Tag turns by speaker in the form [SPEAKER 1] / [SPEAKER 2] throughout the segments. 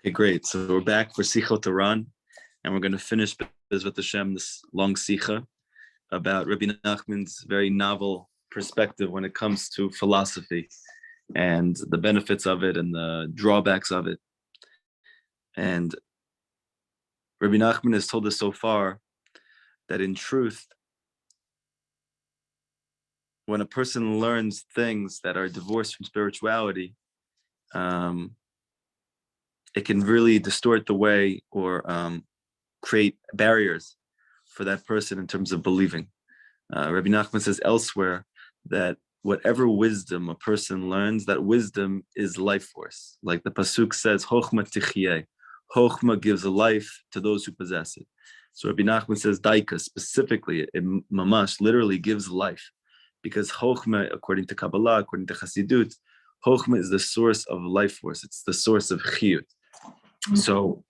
[SPEAKER 1] Okay, great. So we're back for Sichot Haran, and we're going to finish with Hashem this long Sicha about Rabbi Nachman's very novel perspective when it comes to philosophy and the benefits of it and the drawbacks of it. And Rabbi Nachman has told us so far that in truth, when a person learns things that are divorced from spirituality, it can really distort the way or create barriers for that person in terms of believing. Rabbi Nachman says elsewhere that whatever wisdom a person learns, that wisdom is life force. Like the pasuk says, "Chochma tichyeh." Chochma gives a life to those who possess it. So Rabbi Nachman says, "Daika," specifically, it mamash literally gives life, because Chochma, according to Kabbalah, according to Chassidut, Chochma is the source of life force. It's the source of chiyut. So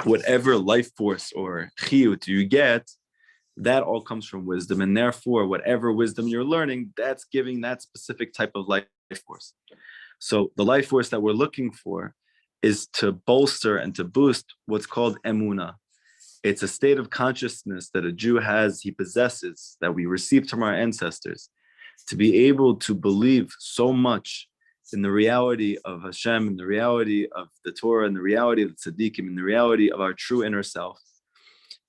[SPEAKER 1] whatever life force or chiyut you get, that all comes from wisdom. And therefore, whatever wisdom you're learning, that's giving that specific type of life force. So the life force that we're looking for is to bolster and to boost what's called Emuna. It's a state of consciousness that a Jew has, he possesses, that we received from our ancestors, to be able to believe so much in the reality of Hashem, in the reality of the Torah, in the reality of the tzaddikim, in the reality of our true inner self.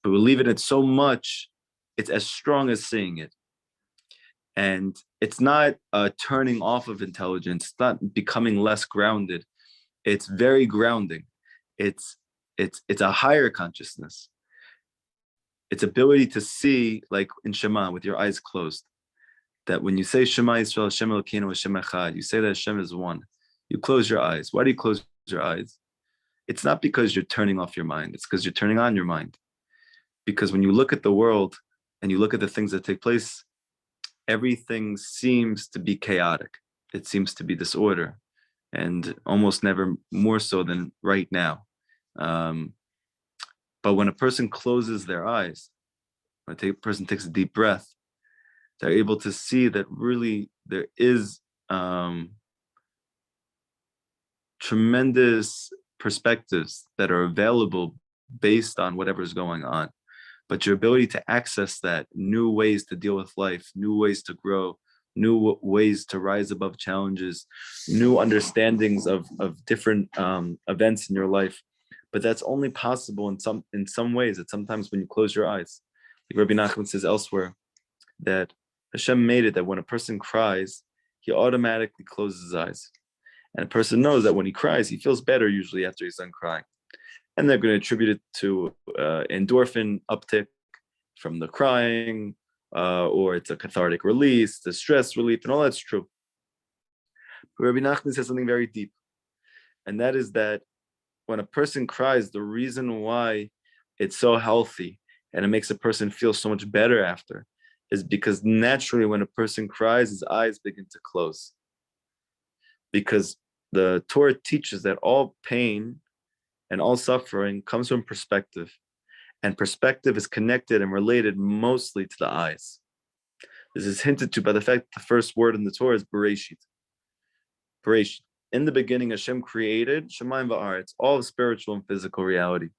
[SPEAKER 1] But we believe in it so much, it's as strong as saying it. And it's not turning off of intelligence, it's not becoming less grounded. It's very grounding. It's a higher consciousness. It's ability to see, like in Shema, with your eyes closed, that when you say Shema Yisrael, Hashem Elokeinu, Hashem Echad, you say that Hashem is one. You close your eyes. Why do you close your eyes? It's not because you're turning off your mind. It's because you're turning on your mind. Because when you look at the world and you look at the things that take place, everything seems to be chaotic. It seems to be disorder, and almost never more so than right now. But when a person closes their eyes, when a person takes a deep breath, they're able to see that really there is tremendous perspectives that are available based on whatever's going on. But your ability to access that, new ways to deal with life, new ways to grow, new ways to rise above challenges, new understandings of different events in your life. But that's only possible in some ways. That sometimes when you close your eyes, like Rabbi Nachman says elsewhere, that Hashem made it that when a person cries, he automatically closes his eyes. And a person knows that when he cries, he feels better usually after he's done crying. And they're going to attribute it to endorphin uptick from the crying, or it's a cathartic release, the stress relief, and all that's true. But Rabbi Nachman says something very deep. And that is that when a person cries, the reason why it's so healthy and it makes a person feel so much better after is because naturally when a person cries, his eyes begin to close. Because the Torah teaches that all pain and all suffering comes from perspective. And perspective is connected and related mostly to the eyes. This is hinted to by the fact that the first word in the Torah is Bereshit. Bereshit. In the beginning, Hashem created Shemayim va'aretz, all of spiritual and physical reality.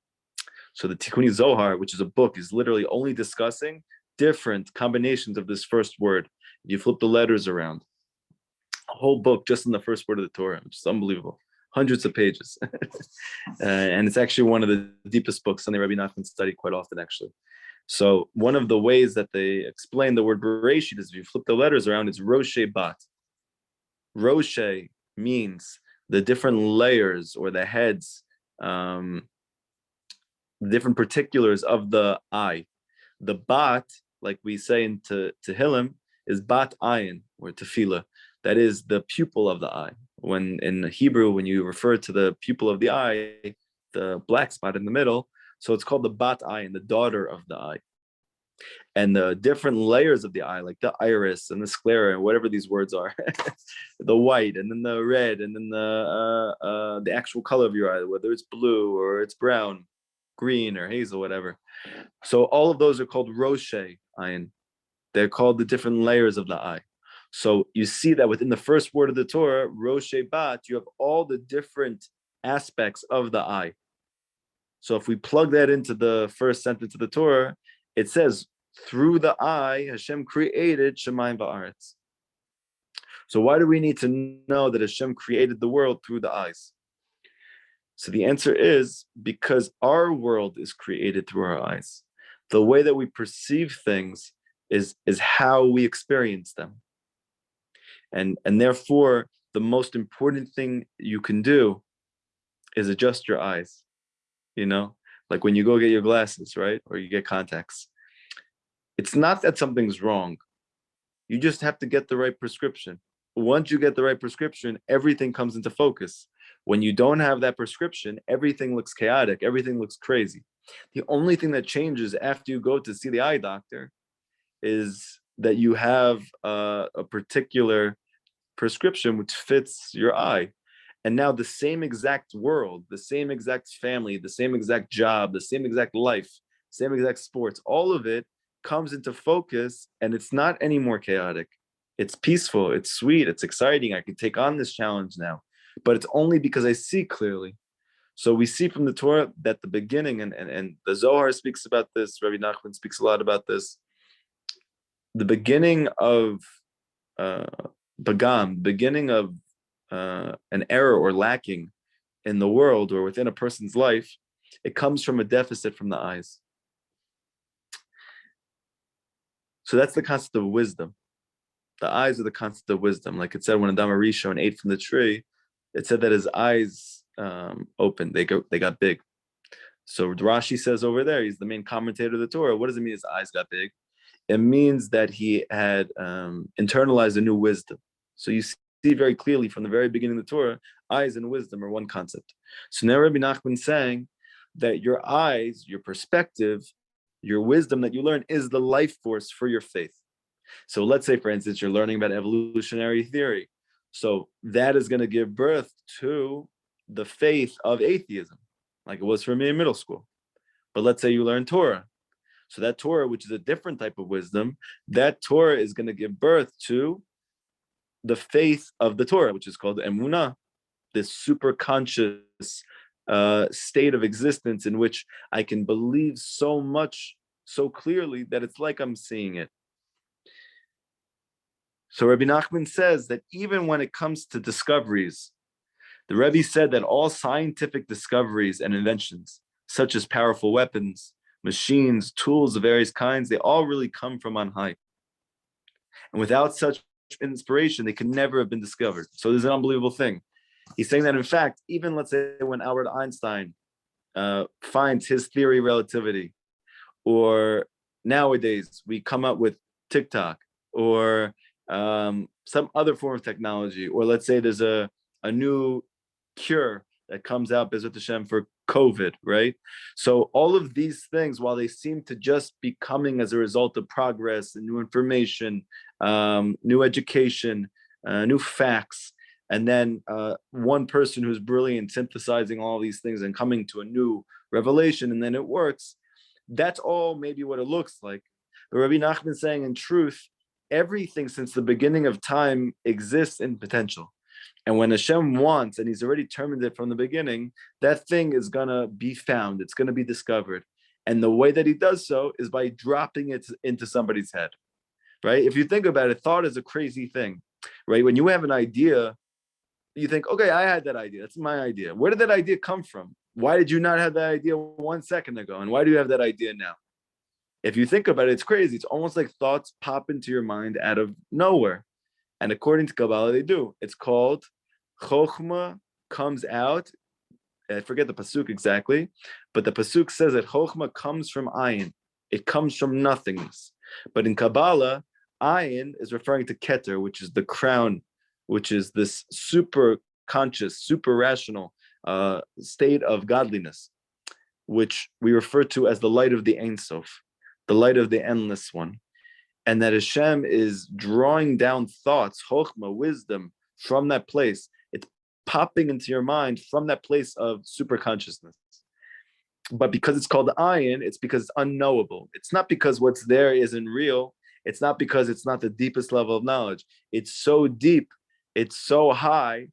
[SPEAKER 1] So the Tikkuni Zohar, which is a book, is literally only discussing different combinations of this first word. If you flip the letters around, a whole book just in the first word of the Torah, which is unbelievable. Hundreds of pages. And it's actually one of the deepest books, something Rabbi Nachman studied quite often, actually. So one of the ways that they explain the word Bereshit is if you flip the letters around, it's Roshe Bat. Roshe means the different layers or the heads, different particulars of the eye. The bat, like we say in Tehillim, is bat ayin or tefillah. That is the pupil of the eye. When in Hebrew, when you refer to the pupil of the eye, the black spot in the middle, so it's called the bat ayin, the daughter of the eye. And the different layers of the eye, like the iris and the sclera, and whatever these words are, the white, and then the red, and then the actual color of your eye, whether it's blue or it's brown, green or hazel, whatever. So all of those are called Roshe Ayin. They're called the different layers of the eye. So you see that within the first word of the Torah, Roshe Bat, you have all the different aspects of the eye. So if we plug that into the first sentence of the Torah, it says, through the eye, Hashem created Shemayim Va'aretz. So why do we need to know that Hashem created the world through the eyes? So the answer is because our world is created through our eyes. The way that we perceive things is how we experience them. And therefore, the most important thing you can do is adjust your eyes. Like when you go get your glasses, right? Or you get contacts. It's not that something's wrong. You just have to get the right prescription. Once you get the right prescription, everything comes into focus. When you don't have that prescription, everything looks chaotic. Everything looks crazy. The only thing that changes after you go to see the eye doctor is that you have a particular prescription which fits your eye. And now the same exact world, the same exact family, the same exact job, the same exact life, same exact sports, all of it comes into focus, and it's not any more chaotic. It's peaceful, it's sweet, it's exciting. I can take on this challenge now, but it's only because I see clearly. So we see from the Torah that the beginning, and the Zohar speaks about this, Rabbi Nachman speaks a lot about this, the beginning of Bagam, beginning of an error or lacking in the world or within a person's life, it comes from a deficit from the eyes. So that's the concept of wisdom. The eyes are the concept of wisdom. Like it said, when Adam Rishon ate from the tree, it said that his eyes opened. They got big. So Rashi says over there, he's the main commentator of the Torah. What does it mean his eyes got big? It means that he had internalized a new wisdom. So you see very clearly from the very beginning of the Torah, eyes and wisdom are one concept. So now Rabbi Nachman saying that your eyes, your perspective, your wisdom that you learn is the life force for your faith. So let's say, for instance, you're learning about evolutionary theory. So that is going to give birth to the faith of atheism, like it was for me in middle school. But let's say you learn Torah. So that Torah, which is a different type of wisdom, that Torah is going to give birth to the faith of the Torah, which is called Emuna, this super conscious state of existence in which I can believe so much, so clearly that it's like I'm seeing it. So Rabbi Nachman says that even when it comes to discoveries, the Rebbe said that all scientific discoveries and inventions, such as powerful weapons, machines, tools of various kinds, they all really come from on high. And without such inspiration, they could never have been discovered. So there's an unbelievable thing. He's saying that, in fact, even let's say when Albert Einstein finds his theory of relativity, or nowadays we come up with TikTok or some other form of technology, or let's say there's a new cure that comes out, Bezrat Hashem, for COVID, right? So all of these things, while they seem to just be coming as a result of progress and new information, new education, new facts, and then one person who's brilliant synthesizing all these things and coming to a new revelation, and then it works, that's all maybe what it looks like. But Rabbi Nachman is saying, in truth, everything since the beginning of time exists in potential. And when Hashem wants, and he's already determined it from the beginning, that thing is going to be found. It's going to be discovered. And the way that he does so is by dropping it into somebody's head, right? If you think about it, thought is a crazy thing, right? When you have an idea, you think, okay, I had that idea. That's my idea. Where did that idea come from? Why did you not have that idea 1 second ago? And why do you have that idea now? If you think about it, it's crazy. It's almost like thoughts pop into your mind out of nowhere. And according to Kabbalah, they do. It's called Chokhmah comes out. I forget the pasuk exactly, but the pasuk says that Chokhmah comes from ayin. It comes from nothingness. But in Kabbalah, ayin is referring to Keter, which is the crown, which is this super conscious, super rational state of godliness, which we refer to as the light of the Ein Sof, the light of the endless one. And that Hashem is drawing down thoughts, chokhmah, wisdom, from that place. It's popping into your mind from that place of super consciousness. But because it's called ayin, it's because it's unknowable. It's not because what's there isn't real. It's not because it's not the deepest level of knowledge. It's so deep, it's so high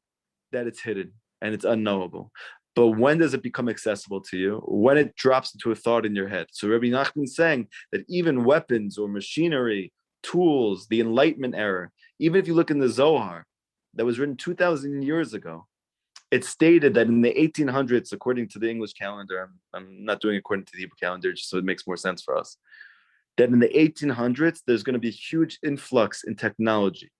[SPEAKER 1] that it's hidden and it's unknowable. But when does it become accessible to you? When it drops into a thought in your head. So Rabbi Nachman is saying that even weapons or machinery, tools, the Enlightenment era, even if you look in the Zohar, that was written 2,000 years ago, it stated that in the 1800s, according to the English calendar, I'm not doing it according to the Hebrew calendar, just so it makes more sense for us, that in the 1800s, there's going to be a huge influx in technology,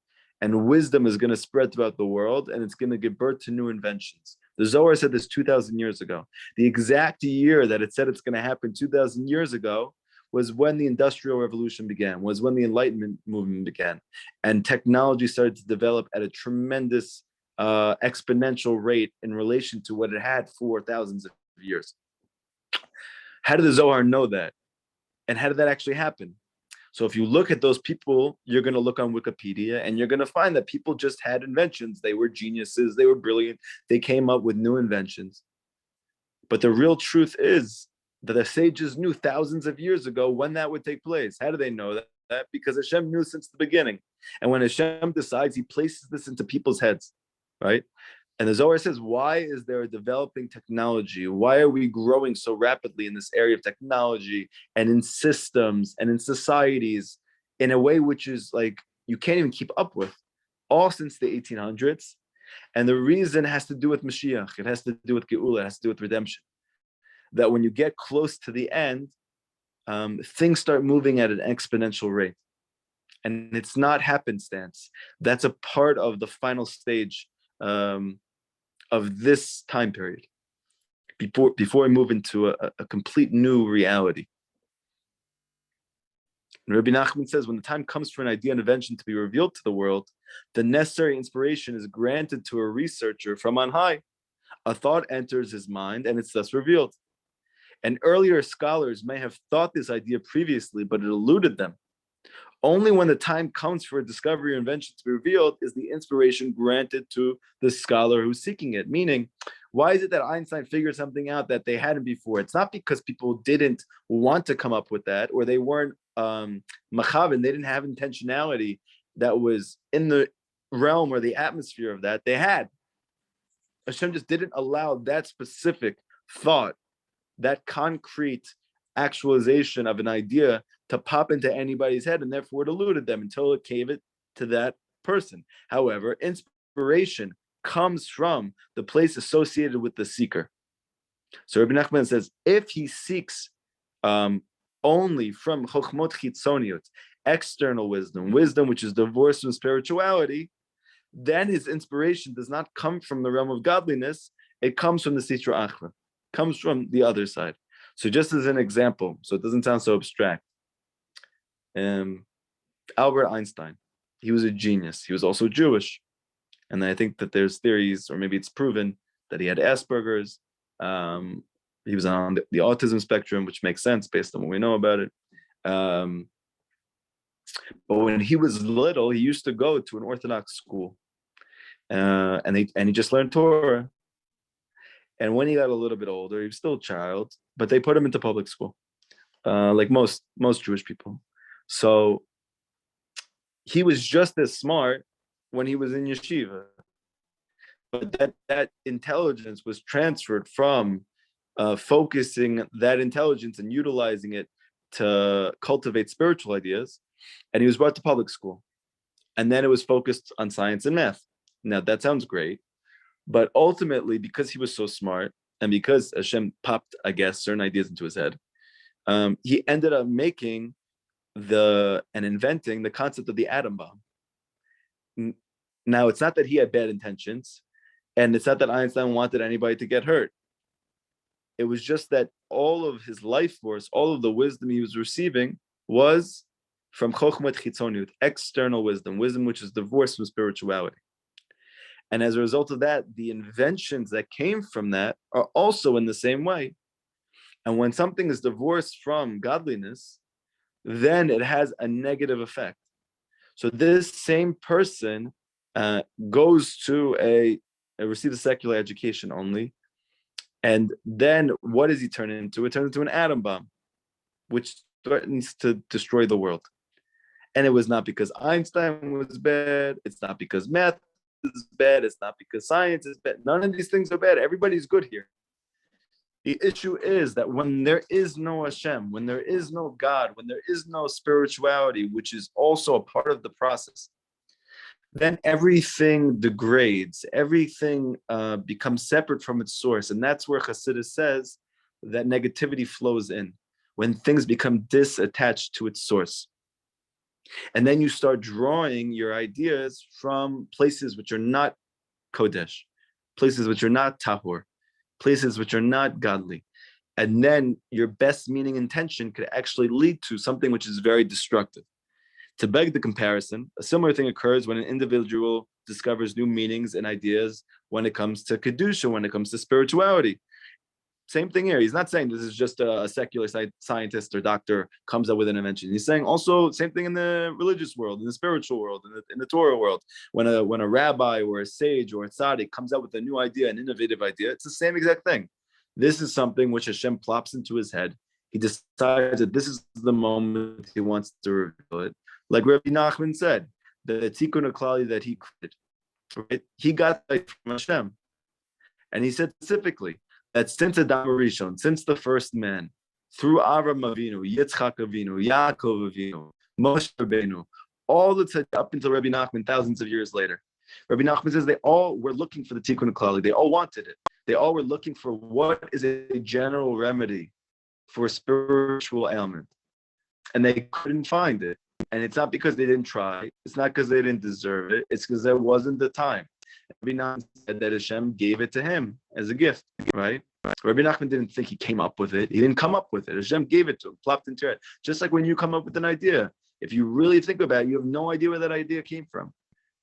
[SPEAKER 1] and wisdom is going to spread throughout the world, and it's going to give birth to new inventions. The Zohar said this 2,000 years ago. The exact year that it said it's going to happen 2,000 years ago was when the Industrial Revolution began, was when the Enlightenment movement began. And technology started to develop at a tremendous exponential rate in relation to what it had for thousands of years. How did the Zohar know that? And how did that actually happen? So if you look at those people, you're going to look on Wikipedia and you're going to find that people just had inventions. They were geniuses. They were brilliant. They came up with new inventions. But the real truth is that the sages knew thousands of years ago when that would take place. How do they know that? Because Hashem knew since the beginning. And when Hashem decides, he places this into people's heads, right? And the Zohar says, why is there a developing technology? Why are we growing so rapidly in this area of technology and in systems and in societies in a way which is like you can't even keep up with, all since the 1800s? And the reason has to do with Mashiach. It has to do with Geula. It has to do with redemption. That when you get close to the end, things start moving at an exponential rate. And it's not happenstance. That's a part of the final stage of this time period before we move into a complete new reality. And Rabbi Nachman says, when the time comes for an idea and invention to be revealed to the world, the necessary inspiration is granted to a researcher from on high. A thought enters his mind and it's thus revealed. And earlier scholars may have thought this idea previously, but it eluded them. Only when the time comes for a discovery or invention to be revealed is the inspiration granted to the scholar who's seeking it. Meaning, why is it that Einstein figured something out that they hadn't before? It's not because people didn't want to come up with that, or they weren't machavin, they didn't have intentionality that was in the realm or the atmosphere of that. They had. Hashem just didn't allow that specific thought, that concrete actualization of an idea to pop into anybody's head, and therefore it eluded them until it gave it to that person. However, inspiration comes from the place associated with the seeker. So Rabbi Nachman says, if he seeks only from chokhmot chitzoniot, external wisdom, wisdom which is divorced from spirituality, then his inspiration does not come from the realm of godliness. It comes from the sitra achra, comes from the other side. So just as an example, so it doesn't sound so abstract, Albert Einstein, he was a genius. He was also Jewish. And I think that there's theories, or maybe it's proven, that he had Asperger's. He was on the autism spectrum, which makes sense based on what we know about it. But when he was little, he used to go to an Orthodox school. And he just learned Torah. And when he got a little bit older, he was still a child, but they put him into public school, like most Jewish people. So he was just as smart when he was in yeshiva, but that intelligence was transferred from focusing that intelligence and utilizing it to cultivate spiritual ideas, and he was brought to public school. And then it was focused on science and math. Now, that sounds great, but ultimately, because he was so smart, and because Hashem popped, I guess, certain ideas into his head, he ended up making and inventing the concept of the atom bomb. Now, it's not that he had bad intentions, and it's not that Einstein wanted anybody to get hurt. It was just that all of his life force, all of the wisdom he was receiving was from chokhmat chitzoniut, external wisdom, wisdom which is divorced from spirituality. And as a result of that, the inventions that came from that are also in the same way. And when something is divorced from godliness, then it has a negative effect. So this same person goes to receives a secular education only, and then what does he turn into? It turns into an atom bomb, which threatens to destroy the world. And it was not because Einstein was bad. It's not because math is bad. It's not because science is bad. None of these things are bad. Everybody's good here. The issue is that when there is no Hashem, when there is no God, when there is no spirituality, which is also a part of the process, then everything degrades, everything becomes separate from its source. And that's where Chassidus says that negativity flows in, when things become disattached to its source. And then you start drawing your ideas from places which are not Kodesh, places which are not Tahor, places which are not godly. And then your best meaning intention could actually lead to something which is very destructive. To beg the comparison, a similar thing occurs when an individual discovers new meanings and ideas when it comes to Kedusha, when it comes to spirituality. Same thing here. He's not saying this is just a secular scientist or doctor comes up with an invention. He's saying also same thing in the religious world, in the spiritual world, in the Torah world. When a rabbi or a sage or a tzaddik comes up with a new idea, an innovative idea, it's the same exact thing. This is something which Hashem plops into his head. He decides that this is the moment he wants to reveal it. Like Rabbi Nachman said, the tikkun klali that he created, right? He got that from Hashem. And he said specifically that since Adam Rishon, since the first man, through Avram Avinu, Yitzchak Avinu, Yaakov Avinu, Moshe Rabbeinu, all the time up until Rabbi Nachman, thousands of years later, Rabbi Nachman says they all were looking for the tikkun klali. They all wanted it. They all were looking for what is a general remedy for a spiritual ailment. And they couldn't find it. And it's not because they didn't try. It's not because they didn't deserve it. It's because there wasn't the time. Rabbi Nachman said that Hashem gave it to him as a gift, right? Rabbi Nachman didn't think he came up with it. He didn't come up with it. Hashem gave it to him, plopped into it. Just like when you come up with an idea, if you really think about it, you have no idea where that idea came from.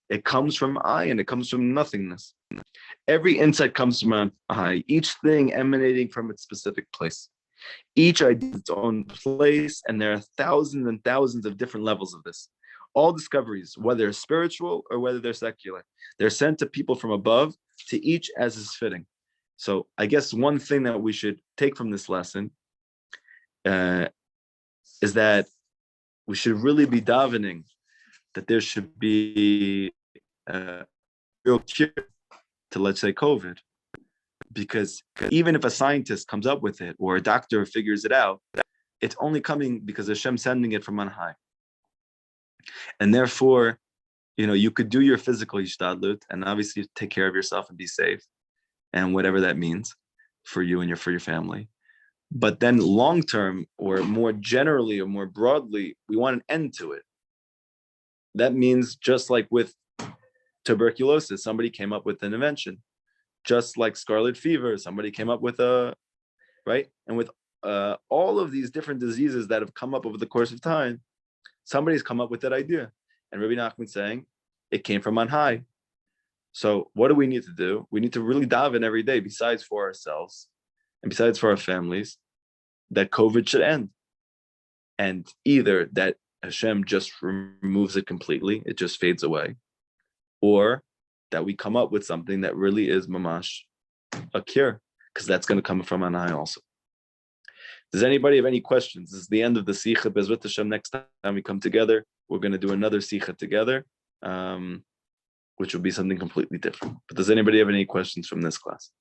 [SPEAKER 1] It comes from I, and it comes from nothingness. Every insight comes from I, each thing emanating from its specific place. Each idea has its own place, and there are thousands and thousands of different levels of this. All discoveries, whether they're spiritual or whether they're secular, they're sent to people from above, to each as is fitting. So I guess one thing that we should take from this lesson is that we should really be davening that there should be a real cure to, let's say, COVID. Because even if a scientist comes up with it or a doctor figures it out, it's only coming because Hashem's sending it from on high. And therefore, you could do your physical ishtadlut and obviously take care of yourself and be safe, and whatever that means for you and for your family. But then long term, or more generally or more broadly, we want an end to it. That means just like with tuberculosis, somebody came up with an invention. Just like scarlet fever, somebody came up with right? And with all of these different diseases that have come up over the course of time, somebody's come up with that idea. And Rabbi Nachman saying, it came from on high. So what do we need to do? We need to really daven every day, besides for ourselves and besides for our families, that COVID should end. And either that Hashem just removes it completely, it just fades away, or that we come up with something that really is mamash a cure, because that's going to come from on high also. Does anybody have any questions? This is the end of the Sichot. Bezrat Hashem, next time we come together, we're going to do another Sichot together, which will be something completely different. But does anybody have any questions from this class?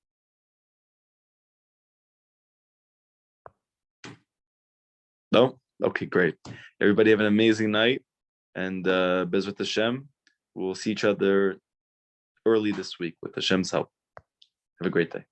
[SPEAKER 1] No? Okay, great. Everybody have an amazing night, and Bezrat Hashem, we'll see each other early this week with Hashem's help. Have a great day.